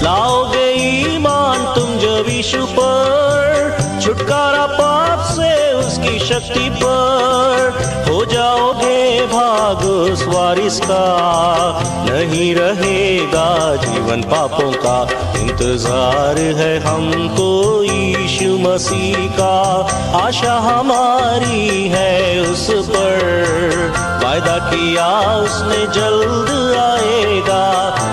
लाओगे ईमान तुम जब यीशु पर, छुटकारा पाप से उसकी शक्ति पर, हो जाओगे भाग उस वारिस का, नहीं रहेगा जीवन पापों का। इंतजार है हमको यीशु मसीह का, आशा हमारी है उस पर, वायदा किया उसने जल्द आएगा,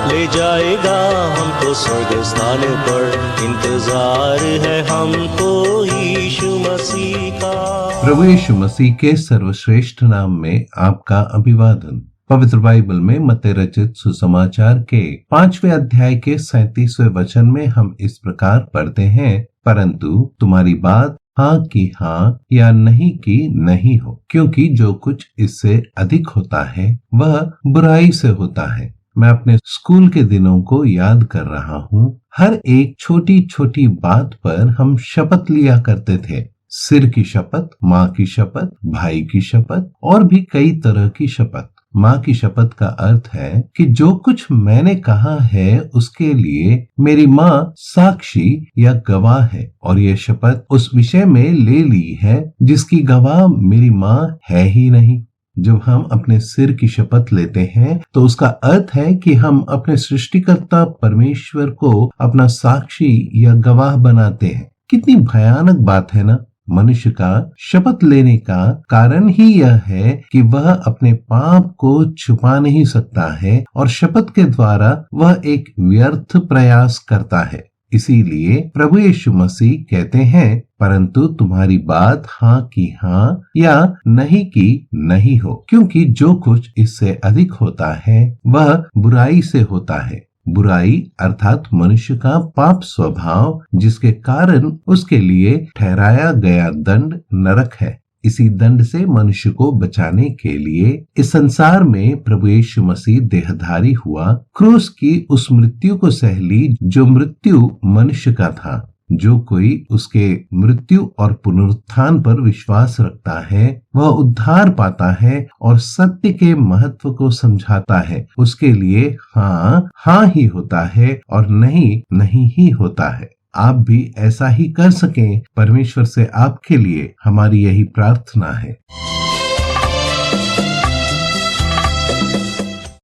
ले जाएगा हमको स्वर्ग स्थान पर। इंतजार है हमको यीशु मसीह का। प्रभु यीशु मसीह के सर्वश्रेष्ठ नाम में आपका अभिवादन। पवित्र बाइबल में मत्ती रचित सुसमाचार के 5वें अध्याय के 37वें वचन में हम इस प्रकार पढ़ते हैं, परंतु तुम्हारी बात हाँ की हाँ या नहीं की नहीं हो, क्योंकि जो कुछ इससे अधिक होता है वह बुराई से होता है। मैं अपने स्कूल के दिनों को याद कर रहा हूँ। हर एक छोटी छोटी बात पर हम शपथ लिया करते थे। सिर की शपथ, माँ की शपथ, भाई की शपथ और भी कई तरह की शपथ। माँ की शपथ का अर्थ है कि जो कुछ मैंने कहा है उसके लिए मेरी माँ साक्षी या गवाह है, और ये शपथ उस विषय में ले ली है जिसकी गवाह मेरी माँ है ही नहीं। जब हम अपने सिर की शपथ लेते हैं तो उसका अर्थ है कि हम अपने सृष्टिकर्ता परमेश्वर को अपना साक्षी या गवाह बनाते हैं। कितनी भयानक बात है ना। मनुष्य का शपथ लेने का कारण ही यह है कि वह अपने पाप को छुपा नहीं सकता है, और शपथ के द्वारा वह एक व्यर्थ प्रयास करता है। इसीलिए प्रभु यीशु मसीह कहते हैं, परंतु तुम्हारी बात हाँ की हाँ या नहीं की नहीं हो, क्योंकि जो कुछ इससे अधिक होता है वह बुराई से होता है। बुराई अर्थात मनुष्य का पाप स्वभाव, जिसके कारण उसके लिए ठहराया गया दंड नरक है। इसी दंड से मनुष्य को बचाने के लिए इस संसार में प्रभु यीशु मसीह देहधारी हुआ, क्रूस की उस मृत्यु को सह ली जो मृत्यु मनुष्य का था। जो कोई उसके मृत्यु और पुनरुत्थान पर विश्वास रखता है वह उद्धार पाता है और सत्य के महत्व को समझाता है। उसके लिए हाँ हाँ ही होता है और नहीं नहीं ही होता है। आप भी ऐसा ही कर सकें, परमेश्वर से आपके लिए हमारी यही प्रार्थना है।